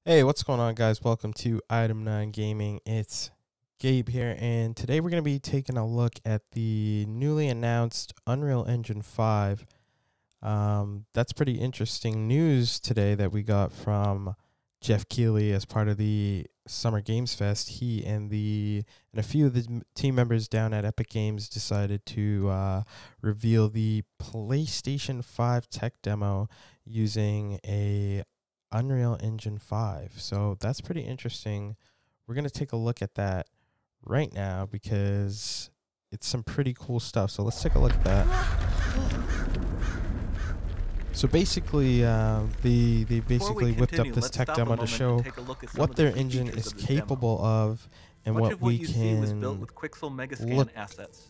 Hey, what's going on, guys? Welcome to Item 9 Gaming. It's Gabe here, and today we're going to be taking a look at the newly announced Unreal Engine 5. That's pretty interesting news today that we got from Geoff Keighley as part of the Summer Games Fest. He and a few of the team members down at Epic Games decided to reveal the PlayStation 5 tech demo using a Unreal Engine 5. So that's pretty interesting. We're going to take a look at that right now because it's some pretty cool stuff. So let's take a look at that. So basically, they basically whipped up this tech demo to show what their engine is capable of and what we can look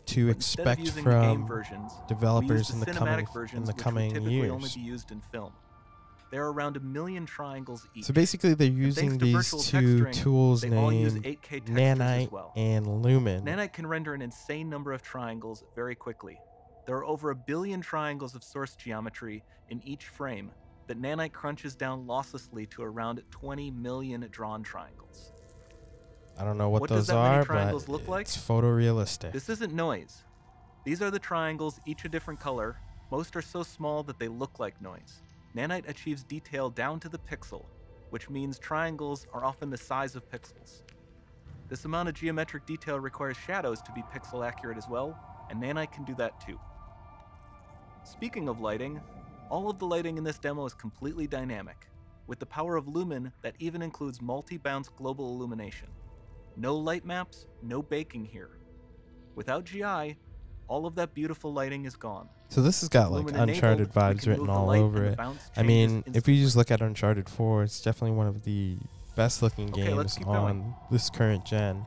to expect from developers in the coming years. There are around 1 million triangles each. So basically, they're using these two tools named Nanite and Lumen. Nanite can render an insane number of triangles very quickly. There are over 1 billion triangles of source geometry in each frame that Nanite crunches down losslessly to around 20 million drawn triangles. I don't know what those are, but it's photorealistic. This isn't noise. These are the triangles, each a different color. Most are so small that they look like noise. Nanite achieves detail down to the pixel, which means triangles are often the size of pixels. This amount of geometric detail requires shadows to be pixel accurate as well, and Nanite can do that too. Speaking of lighting, all of the lighting in this demo is completely dynamic, with the power of Lumen that even includes multi-bounce global illumination. No light maps, no baking here. Without GI, all of that beautiful lighting is gone. So this has got like Uncharted vibes written all over it. I mean, if you just look at Uncharted 4, it's definitely one of the best looking games on this current gen.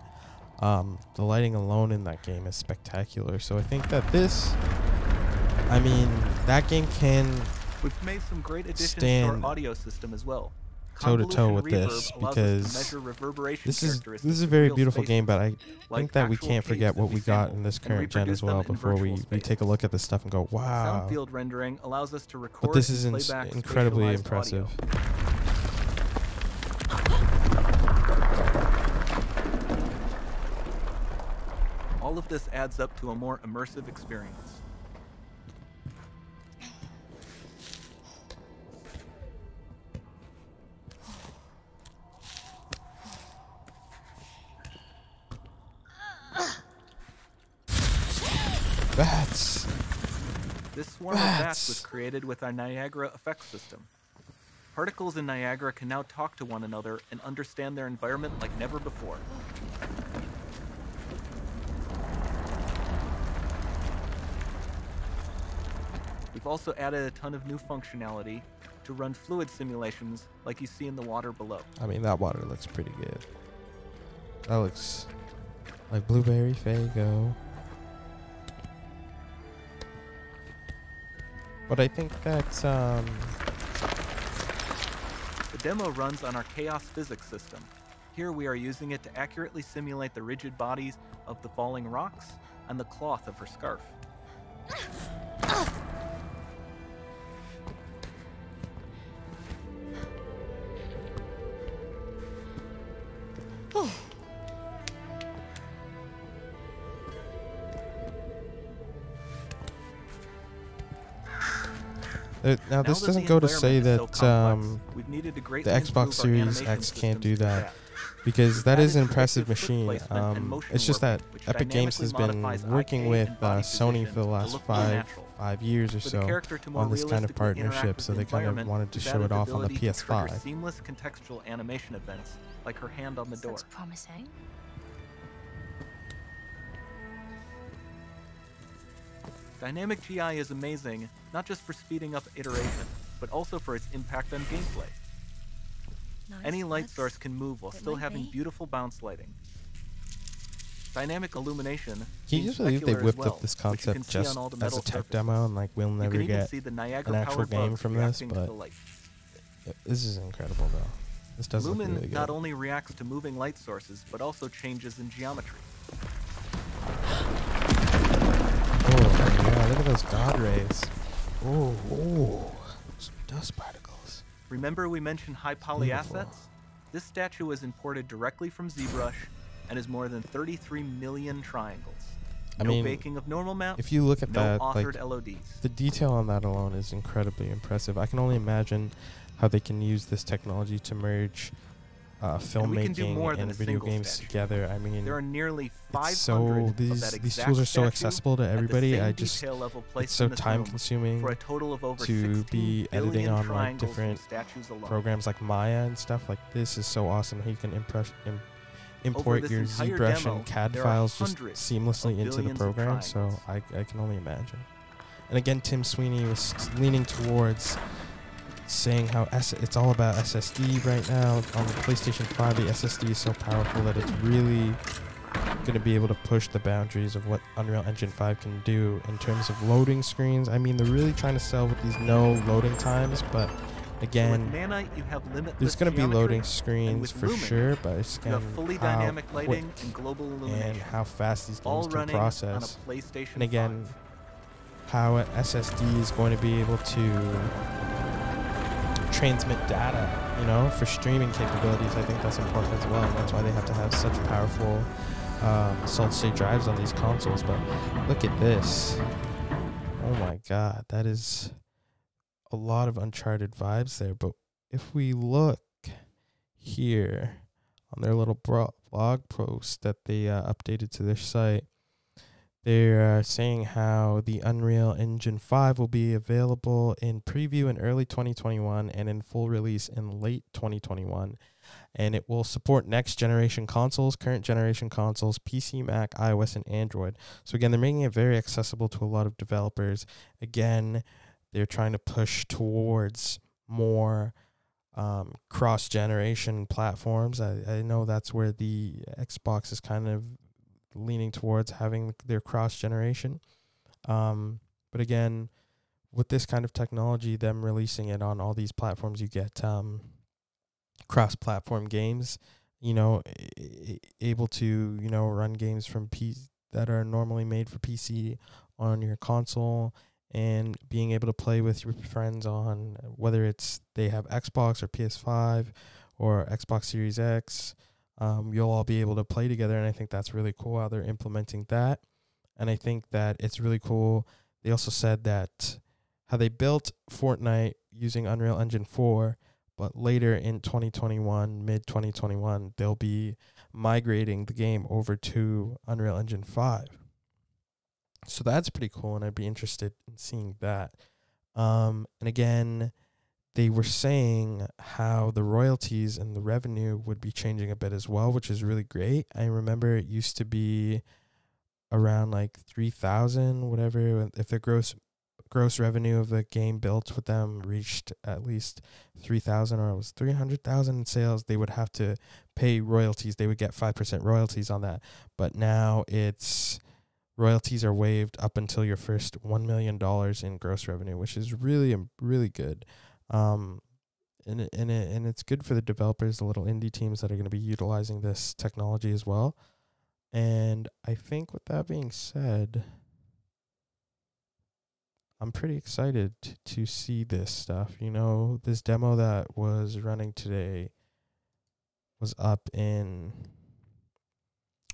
The lighting alone in that game is spectacular. So I think that that game can We've made some great additions to our audio system as well. Toe-to-toe with this, because this is a very beautiful game, but I think that we can't forget what we got in this current gen as well before we take a look at this stuff and go, wow. Sound field rendering allows us to record but this is incredibly impressive. All of this adds up to a more immersive experience. Bats. This swarm of bats was created with our Niagara effects system. Particles in Niagara can now talk to one another and understand their environment like never before. We've also added a ton of new functionality to run fluid simulations like you see in the water below. I mean, that water looks pretty good. That looks like Blueberry Faygo. But I think that's The demo runs on our chaos physics system. Here we are using it to accurately simulate the rigid bodies of the falling rocks and the cloth of her scarf. now this doesn't go to say that the Xbox Series X can't do that, because that is an impressive machine. It's just that Epic Games has been working with Sony for the last five years or so on this kind of partnership, so they kind of wanted to show it off on the PS5. Seamless contextual animation events, like her hand on the door. That's promising. Dynamic GI is amazing, not just for speeding up iteration, but also for its impact on gameplay. Nice. Any light source can move while still having beautiful bounce lighting. Dynamic illumination. Can you just believe they whipped up this concept just as a tech demo, and like we'll never get an actual game from this? But this is incredible, though. This does look really good. Lumen not only reacts to moving light sources, but also changes in geometry. Oh yeah, look at those god rays. Oh, some dust particles. Remember we mentioned high poly assets? This statue was imported directly from ZBrush and is more than 33 million triangles. I No mean, baking of normal mount, if you look at no that, authored like, LODs. the detail on that alone is incredibly impressive. I can only imagine how they can use this technology to merge filmmaking and video games statue. together. I mean, There are nearly 500 it's so these tools are so accessible to everybody. It's so time consuming for a total of over to be editing on like different programs. programs like Maya and stuff. Like, this is so awesome. How you can import your ZBrush and CAD files just seamlessly into the program. So I can only imagine. And again, Tim Sweeney was leaning towards saying how it's all about SSD right now. On the PlayStation 5, the SSD is so powerful that it's really going to be able to push the boundaries of what Unreal Engine 5 can do in terms of loading screens. I mean, they're really trying to sell with these no loading times, but again, so Nanite, you have there's going to be loading screens for Lumen, sure, but it's you again have fully how dynamic lighting quick and global illumination, and how fast these all games can running process. on a PlayStation And again, 5. how an SSD is going to be able to transmit data, you know, for streaming capabilities. I think that's important as well, and that's why they have to have such powerful solid-state drives on these consoles. But look at this. Oh my god, that is a lot of Uncharted vibes there. But if we look here on their little blog post that they updated to their site, they're saying how the Unreal Engine 5 will be available in preview in early 2021 and in full release in late 2021. And it will support next generation consoles, current generation consoles, PC, Mac, iOS, and Android. So again, they're making it very accessible to a lot of developers. Again, they're trying to push towards more cross-generation platforms. I know that's where the Xbox is kind of leaning towards having their cross-generation. But again, with this kind of technology, them releasing it on all these platforms, you get cross-platform games, you know, able to, you know, run games from that are normally made for PC on your console, and being able to play with your friends on whether it's they have Xbox or PS5 or Xbox Series X. You'll all be able to play together, and I think that's really cool how they're implementing that. And I think that it's really cool. They also said that how they built Fortnite using Unreal Engine 4, but later in 2021, mid-2021, they'll be migrating the game over to Unreal Engine 5. So that's pretty cool, and I'd be interested in seeing that. And again, they were saying how the royalties and the revenue would be changing a bit as well, which is really great. I remember it used to be around like 3,000, whatever. If the gross revenue of the game built with them reached at least 3,000, or it was 300,000 in sales, they would have to pay royalties. They would get 5% royalties on that. But now it's royalties are waived up until your first $1 million in gross revenue, which is really, really good. And it's good for the developers, the little indie teams that are going to be utilizing this technology as well. And I think with that being said, I'm pretty excited to see this stuff. You know, this demo that was running today was up in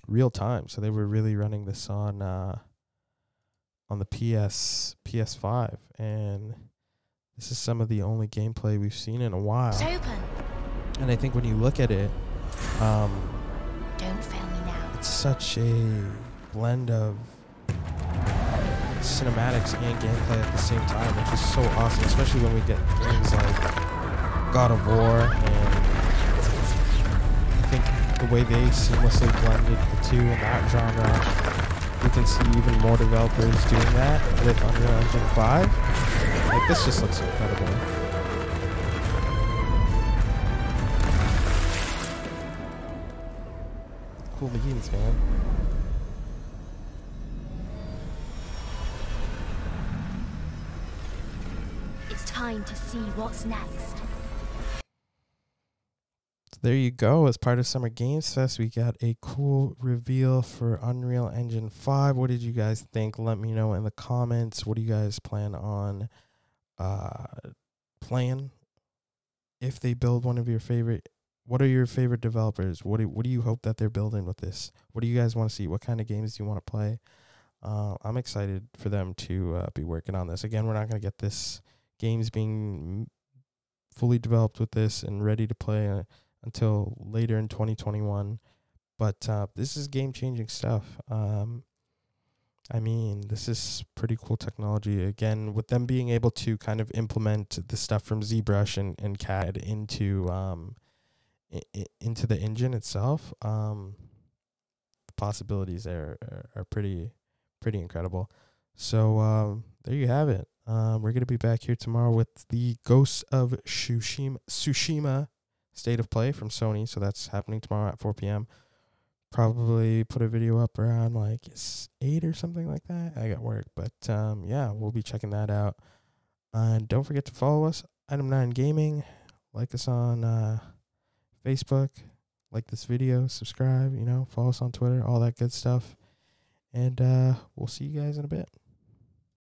real time, so they were really running this on the PS5, and this is some of the only gameplay we've seen in a while. It's open. And I think when you look at it, Don't fail me now. it's such a blend of cinematics and gameplay at the same time, which is so awesome, especially when we get games like God of War. And I think the way they seamlessly blended the two in that genre, we can see even more developers doing that with Unreal Engine 5. Like, this just looks incredible. Cool beans, man. It's time to see what's next. There you go. As part of Summer Games Fest, we got a cool reveal for Unreal Engine 5. What did you guys think? Let me know in the comments. What do you guys plan on playing? If they build one of your favorite what are your favorite developers? What do you hope that they're building with this? What do you guys want to see? What kind of games do you want to play? I'm excited for them to be working on this. Again, we're not going to get this games being fully developed with this and ready to play until later in 2021. But this is game-changing stuff. I mean, this is pretty cool technology. Again, with them being able to kind of implement the stuff from ZBrush and CAD into the engine itself, the possibilities there are pretty incredible. So there you have it. We're going to be back here tomorrow with the Ghosts of Tsushima State of Play from Sony. So that's happening tomorrow at 4 p.m. Probably put a video up around like 8 or something like that. I got work. But yeah, we'll be checking that out. Don't forget to follow us, Item 9 Gaming. Like us on Facebook. Like this video. Subscribe. Follow us on Twitter. All that good stuff. And we'll see you guys in a bit.